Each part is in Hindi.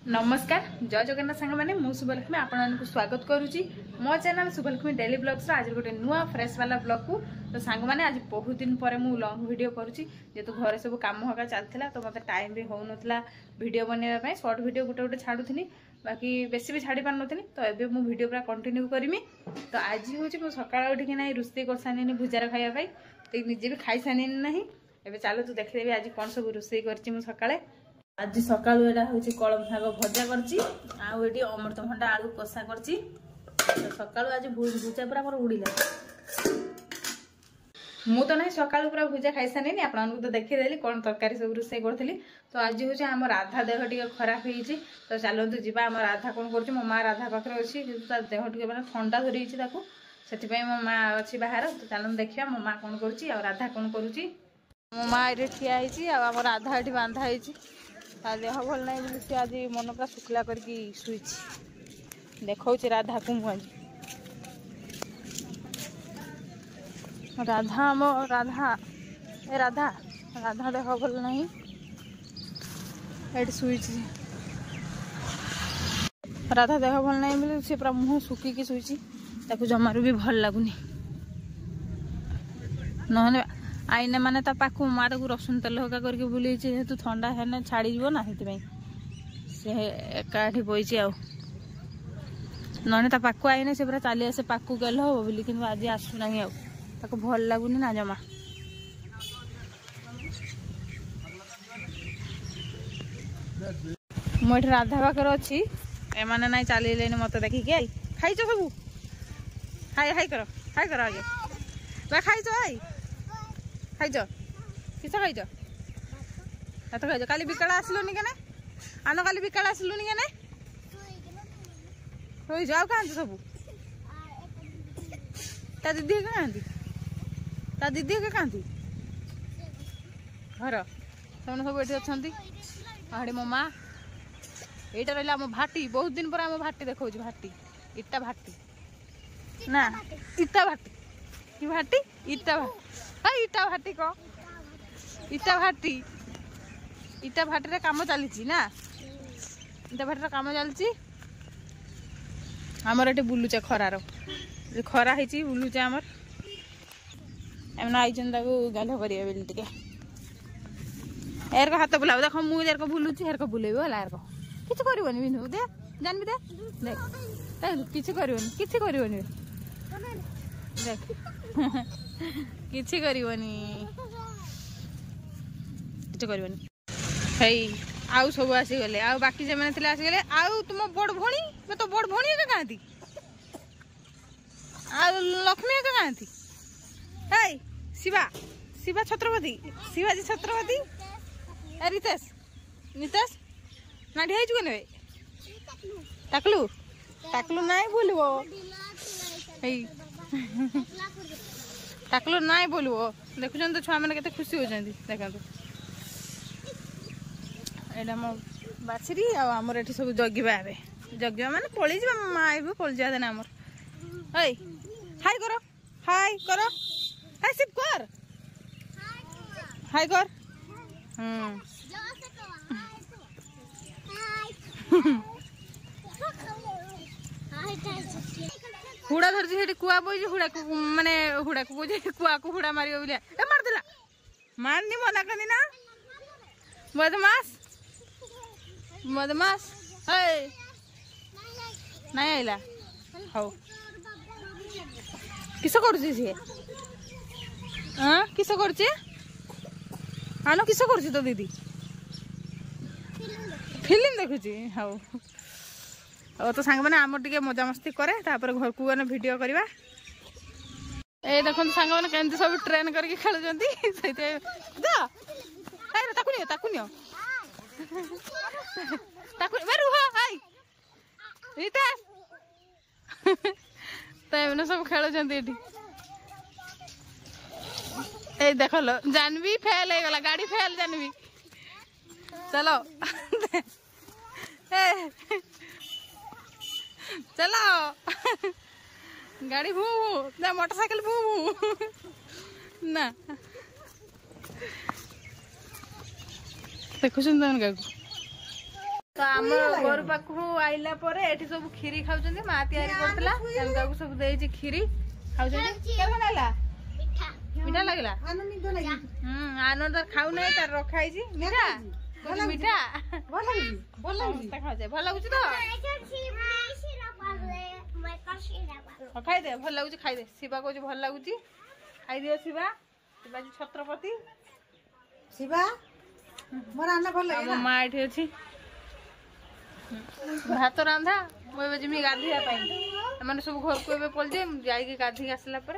नमस्कार जय जगन्नाथ सांग मैंने शुभलक्ष्मी आपको स्वागत करुच्ची मो चैनल शुभलक्ष्मी डेली ब्लॉग्स आज गोटे नुआ फ्रेश वाला ब्लॉग को तो सांग मैंने आज बहुत दिन पर मु लॉन्ग वीडियो करुच्ची जेहेतु घरे सब काम हका चलता तो मत टाइम भी हो नाला वीडियो बनवाई शॉर्ट वीडियो गोटे गोटे छाड़ुनी बाकी बेसी भी छाड़ी पार नी तो ये मुझे वीडियो पूरा कंटिन्यू करमी तो आज हूँ सकाल उठिक ना रोषे कर सारे भुजार खायापाई तो निजे भी खाई सारे ना एवं चलो तू देखदेवी आज कौन सब रोषे कर सकाଳେ आज सकालू एटा हूँ कलम शाग भजा कर अमृतभंडा आलू कषा कर सकालू आज भुजा पूरा मोर उड़ीला मु तो ना सकालू पूरा भुजा खाई सारे आपको तो देखीदेली कौन तरकारी सब रोषे करी तो आज हूँ आम राधा देह टी खराब हो तो चलतु जी आम राधा कौन कर मो माँ राधा पाखे अच्छी देह टी मैंने ठंडा धरी से मो माँ अच्छी बाहर तो चलते देखा मो माँ कौन कर राधा कौन करुच्ची मो माँ ये ठिया आम राधा ये बांधा देह भल ना सी आज मन पूरा शुक्ला करके शुई देखा राधा को मुझे राधा आम राधा ए राधा राधा देह भल ना ये शुई राधा देह भल ना बोले सी पूरा मुँह सुखिकी शुई जमारू भी भल लगुनि ना आईने माने ता पाखु माँ को रसुन तेल हका करके बुले जेहेतु ठंडा है छाड़ी ना से एकाठी बही ना पाखु आईने से पूरा चली आसे पाखु गल हम बोली कि आज आसुना आको भल लगुनि ना जमा मुझे राधा पाखे अच्छी एमाने ना चल मत देखिकी आई खाई सब हाय हाय कर आज खाई आई खाई किस खाई भात खाई काली बिकाड़ा आसलुनि के आन काली बिकाड़ा आसलुनि के हो जाओ कहाँ सब ता दीदी कहाँ ता दीदी कहाँ घर से सब ये अच्छा मो माँ यहाँ रहा आम भाटी बहुत दिन पर आम भाटी देखा भाटी इटा भाटी ना इटा भाटी कि भाटी इटा इटा भाटी को इटा भाटी रे काम चली ना इटा भाटी काम चलती आमर ये बुलुचे खरार खरा है बुलुचे आमर एम आई गाल कर एरक हाथ बुलाव देख मुझे एरक बुलुची एरक बुलेबी है एरक किसी करनी बिनु दे जानवी दे देख किसी करनी देख किसी करनी आउ सब आसीगले आ बाकी जो मैंने आसीगले आउ तुम बड़ भणी मैं तो बड़ भणी कहाँ थी आ लक्ष्मी कहाँ थी शिवा शिवा छत्रपति शिवाजी छत्रपति रितेश नितेश ना ढे चुके टाकलू टाकलू ना बोलबो टाकलू ना बोलबो देखुन तो छुआ मैंने खुशी होती देखा यहाँ मो बाछरी आमर ये सब जगिबा जगिबा माने पलि जा माँ भी पलि जा देना आमर हाय हाय कर हाय सिप कर हाय कर हुड़ा धरती कुआ बोई हुड़ा को माने हुड़ा को बोझे कुआ को हुड़ा मारियो बोलिया ए मार देला मारनी मना करनी ना बदमाश हे नहीं आइला हाउ किस करूची सी हां किस करूची आनो किस करूची तो दीदी फिल्म देखुची हाउ तो सांग मैंने आम टे मजा मस्ती करे तापर घर को गने वीडियो करवा ए देखो सांग मैंने केमती सब ट्रेन करके खेलुंट तो सब खेलुंट ये देख लो जानवी फेल हो गला गाड़ी फेल जानवी चलो चलो गाड़ी भू ना मोटरसाइकिल भू ना देखुन क्या तो आम घर पाखु आइला पर एठी सब खीरी खाउछन्ती मा तयारी करतला हमका को सब देइछि खीरी खाउछन्ती केना लागला मीठा लागला आनंद खाउ नै तार रखाई छी मीठा मीठा भल लागुछि भल लागुछि तो खाई दे भल लागुछि खाई दे शिवा को भल लागुछि खाई दियो शिवा शिवा जी छत्रपति शिवा मोर आना भल लागे हम मा एठी अछि भात रांधा मुझे जिमी गाधिया मैंने सब घर को एबे पल जे जाई गाधी आसला पर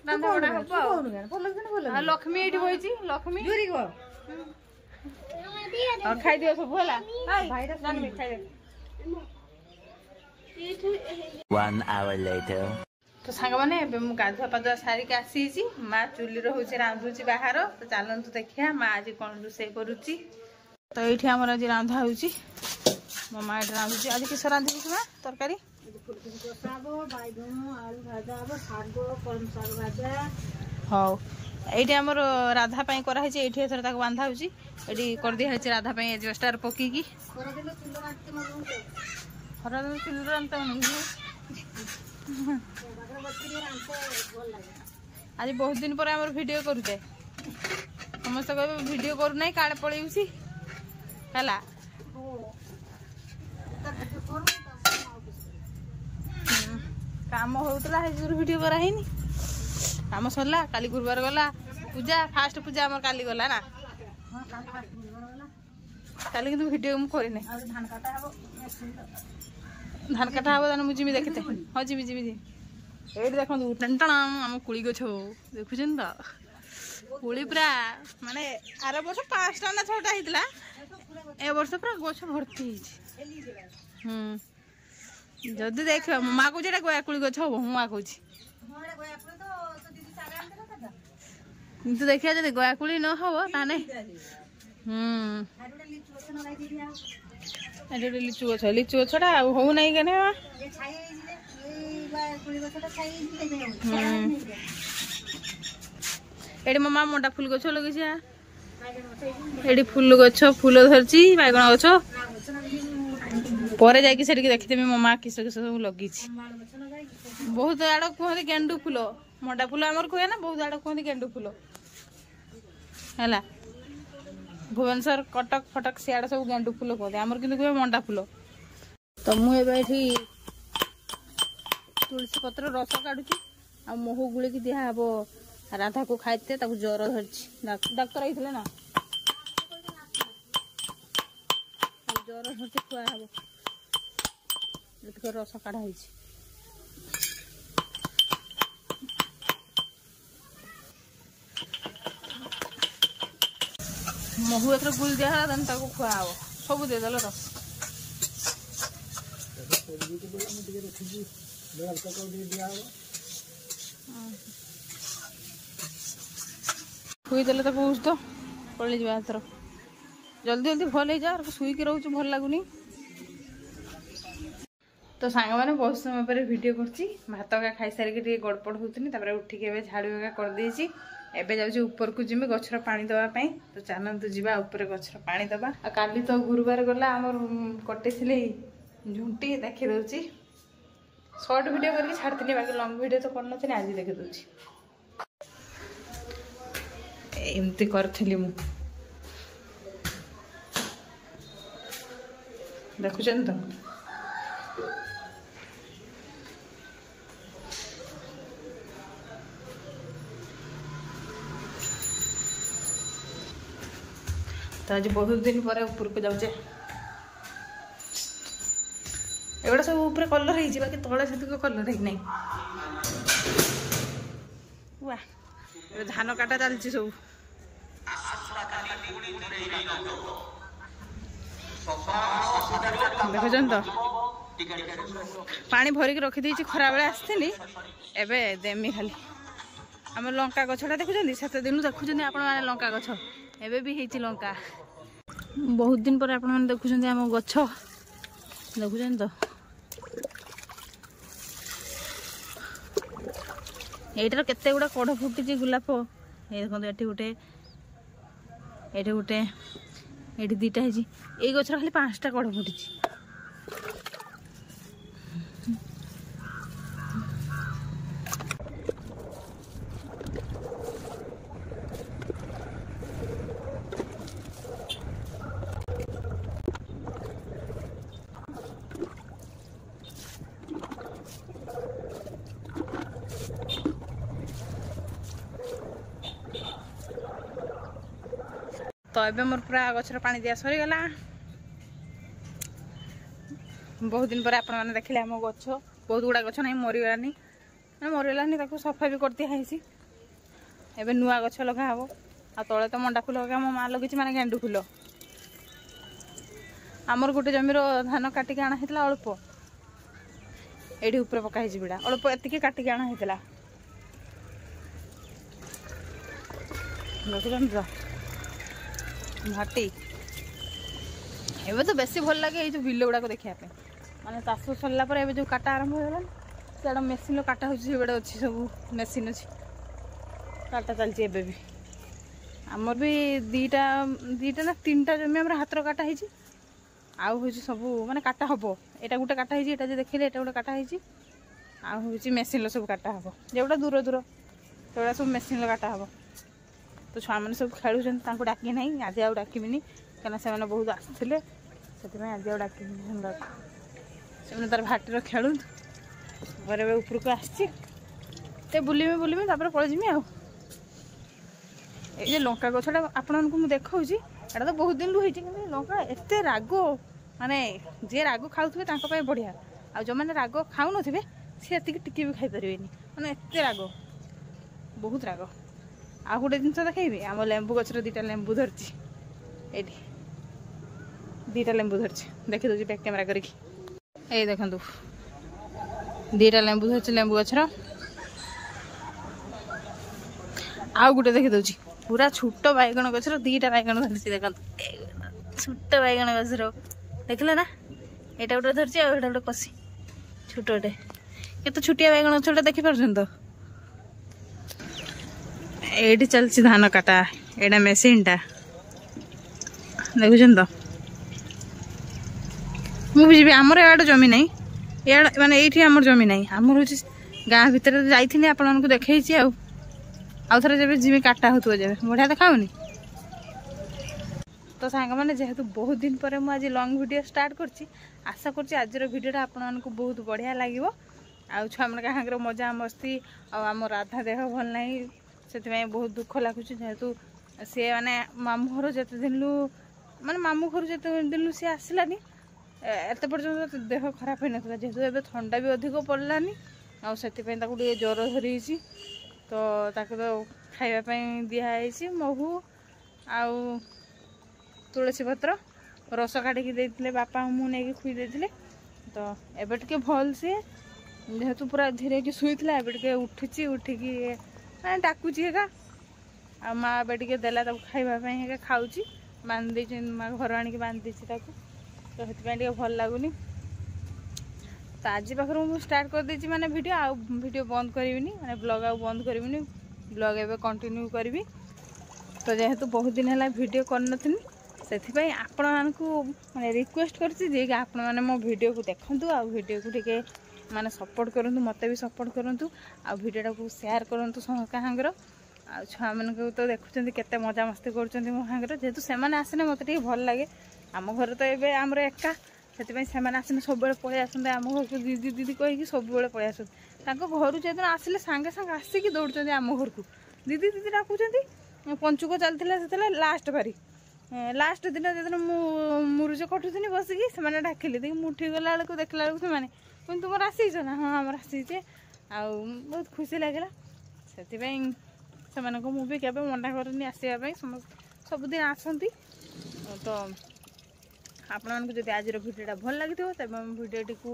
रांधा बड़ा हबो लक्ष्मी एठी होईची लक्ष्मी दूरी गो और खाई दियो सब भला भाई जान में खाई दे 1 hour later तो सांग माने एबे मु गाधुआ पाधुआ सारी के आसी छी मां चुली रो होची रांधुची बाहर तो चलंतु देखिया मां आज कोन रुसे करूची तो एठी हमर आज रांधा होची मो मां एठी रांधुची आज किस रांधुची तुमा तरकारी फुलकोबी कसाबो बाइगन आलू भाजा अब सागो कलम साग भाजा हाउ एठी हमर राधा पई करा हेची एठी एथर ताक बांधा होची एठी कर दिया हेची राधा पई एज स्टार पकी की कोरा दिनो चुल्लो राखते मगो हरा दिन चुली रांधता मन आज बहुत दिन पर हमर वीडियो करूते समस्त कहबे वीडियो करू नै काळे पळेउसी हला काम होतला हे जुर वीडियो करा हेनी काम सरला काली गुरुवार गला पूजा फास्ट पूजा हमर काली गला ना हां काली फास्ट गुरुवार गला काली किंतु वीडियो हम करी नै आ धान काटा हबो धान काटा हबो दान मुजिमी देखते हां जिमी जिमी जी एडी देखंतु टंटणा हम कुळी गछो देखुछन त कुळी पूरा माने आर वर्ष 5टा ना 6टा हितला ए वर्ष पूरा गछ भर्ती हिछ जदी देख मा को जेटा गोया कुळी गछ हो मा कहूची मोरे गोया कुळी तो दीदी सागा आनते ना किंतु देखिया जदी गोया कुळी न हो ताने आडुडे लिचु ओछन लाई दीदी आ एडे लिचु गछडा हो नै गने ये छाई ए गोया कुळी गछटा छाई दीदी एडी मम्मा मोटा फूल गछ लगेछा एडी फूल गछ फूल धरची बाइगण गछ परे जाई कि सेठी देखते मी मम्मा किस किस सब लगीची बहुत आड़ कहते गेंडू फूल मोटा फूल आमर कहे ना बहुत आड़ कहते गेंडू फूल है भुवनेश्वर कटक फटक सियाड़ सब गेंडू फूल कहते आमर किंतु कहे मंडा फूल तो मुझे तुलसी पत्र रस काढ़ुची आ महू गुड़ी की दिया हम राधा को खाइते ज्वर धरची डाक्तर आई ना ज्वर धरती खुआ हम रस काढ़ाई महू एथर गुल दिया देन खुआ हम सब देदेल रस खुईदेले बुझ तो पड़े जा एथर जल्दी जल्दी भल हो जा शुईक रोच भल लगुनि तो सांग मैंने बहुत समय पर वीडियो करची भात का खाई सारिक गड़पड़ होती उठिक झाड़ू का करदे एबे जाऊँ ऊपर को जिमी गछर पानी दवाई तो चलतु जा ऊपर गछर पानी दबा काली तो गुरुवार गला आमर कटे झुंटी देखी दूची शॉर्ट वीडियो करके छाड़ी बाकी लंग वीडियो तो करनी आज देखी दूची एमती करी मु देखुन तो तो आज बहुत दिन पर ऊपर को जाऊे एगुड़ा सब ऊपर कलर हो बाकी तले से कलर है नहीं वाह धान काटा चलती सब देखुन तो पानी भरिक रखीदे खरा बेले आसती एवं देमी खाली आम लंका गछटा देखुं से दिन देखुं आपण मैंने लंका गछ एवं भी होती लंका बहुत दिन पर आपण मैंने देखुं आम गछ देखुं तो यहीटार केते गुड़ा कढ़ फुटी गुलाप ये देखो ये गोटे ଏଠି ଦୁଇଟା ହେଇଛି। ଏଇ ଗଛର ଖାଲି 5ଟା କଢ଼ ଫୁଟିଛି। तो एबे मोर पूरा गछर पानी दिया सरीगला। बहुत दिन पर आपण मैंने देखले आम गछ बहुत गुड़ा गछ ना मरीगलानी मरीगलानी सफा भी कर दिखाई। एबे नुआ गछ लगा हम आ तले तो मंडा फूल मो माँ लगी माने गेंडू फूल। आमर गोटे जमीर धान काटिक आना होता अल्प एठी ऊपर पकाई बिड़ा अल्प एतिकी काटिक आना होता। भाटी एबे तो बेसी भल लगे जो बिल गुड़ाक देखा माने चाष सरला पर एबे जो काटा आरंभ होगा से मेसीन काटा हो अच्छी सब मेसीन अच्छी काटा चलती एबे भी आमर भी दीटा ना 3टा जमी आम हाथ काटा है आउ हूँ सब माने काटा हम यहाँ गोटे काटा है जो देखिले यहाँ गोटे काटा है आउ हूँ मेसीन सब काटा हम जोटा दूर दूर से सब मेसीन काटा हम। तो छुआ मैंने सब खेलुन डाक ना आज आउ डाकबिनी कहीं से बहुत आसते से आज आउ डाक से तार भाटर खेलु उपरक आसते बुलमी बुलमी पलैमी आ ये लंका गछटा आपण को देखा एटा तो बहुत दिन रही लंका एत राग माने जी राग खाऊे बढ़िया आ जो मैंने राग खाऊ न सी टिके भी खाईपारे माने एत राग बहुत राग। आ गोटे जिन देखी आम लेंबू गचर 2टा लेंबू धरती ये 2टा लेंबू धरती देखी दूसरी बैक कैमेरा करके ये देखु 2टा लेंबू धरती लेंबू गचर आउ गोटे देखी दूसरी पूरा छोट बैगण गचर 2टा बैगण धरती देखो छोट बैगण गचर देखले ना यहाँ गोटे धरती आ गोटे कसी छोटे केते छोटिया बैगण गचर देखिपार तो ये चलती धान काटा एटा मेसीन टा देखुन तो मुझे आमर याड जमी ना याड माने ये आमर जमी ना आमर हूँ गाँ भितर जाइए आपण को देखी आउ थे जब जिमी काटा हो बढ़िया देखाऊनी। तो सांग मैंने जेहेतु बहुत दिन पर मुझे लंग वीडियो स्टार्ट करची आशा करची आजर वीडियोटा आपण को बहुत बढ़िया लगे आउ छुआ मन क्या मजा मस्ती आम राधा देह भल नहीं से बहुत दुख लगुच जेहेतु सी मैंने मामू घर जिते दिन माने मामू घर जिते दिन सी आसलानी एत पर्यटन देह खराब हो ना जेहेतु एबे ठंडा भी अधिक पड़लानी आते ज्वर धरी तो ताको तो खाइबापी दिखाई महू आउ तुलसी पत्र रस काटिकी देते बापा मुँह नहीं खुई देते तो एबे टिके भल सी जेहेतु पूरा धीरे कि शुईला एबे उठी उठिकी डाकुची हेगा आ माँ एबे टिके देला ताको खाइबापी हेगा खाऊची बांध माँ घर आनिक बांध देछि ताको तो से भल लगुनि। तो आज पाखर मुझे स्टार्ट कर देछि माने वीडियो आ वीडियो बंद करिविनी माने ब्लॉग आ बंद करिविनी ब्लॉग एबे कंटिन्यू करिवि। तो जेहेतु बहुत दिन है वीडियो करनथिनी से आपण मानकु माने रिक्वेस्ट करछि जे कि आपण माने मो वीडियो को देखंतु आ वीडियो को टिके माने सपोर्ट करंतु मते भी सपोर्ट करंतु आ वीडियोटा को शेयर करंतु समस्त हांगर आ छुआ मन को तो देखुचंती केते मजा मस्ती करचंती मो हांगर जेहेतु से माने आसने मते टिके भल लागे आम घर तो एबे हमर एका से आसने सब पलि आसते आम घर को दीदी दीदी कहीकि सब पलि आस घर जो आसिले सांगे सांगे आसिक दौड़ आम घर को दीदी दीदी डाकुं पंचुक चलता लास्ट बारी लास्ट दिन जो मुरुज कटुनी बसिकी से डाकिले देखिए मुठी गला बेलू देखला बेलू से तुम आसीच ना हाँ आम आसीचे आ बहुत खुशी लगे से मुझे केवे मना करनी आसवाई सबुदिन आसती। तो आपण मानक जब आज भिडियोटा भल लगी तेज भिडियोटी को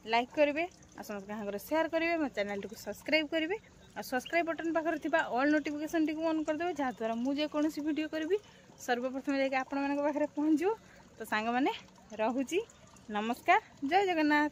लाइक करेंगे आ समस्त हाथ शेयर करेंगे मो चैनल टी सब्सक्राइब करेंगे आ सब्सक्राइब बटन पाखर थी ऑल नोटिफिकेशन टी ऑन करदे जहाँद्वारा मुझे कौन वीडियो करी सर्वप्रथम जाके आपण मान पाखे पहुँच। तो सांग मैंने रहुची नमस्कार जय जगन्नाथ।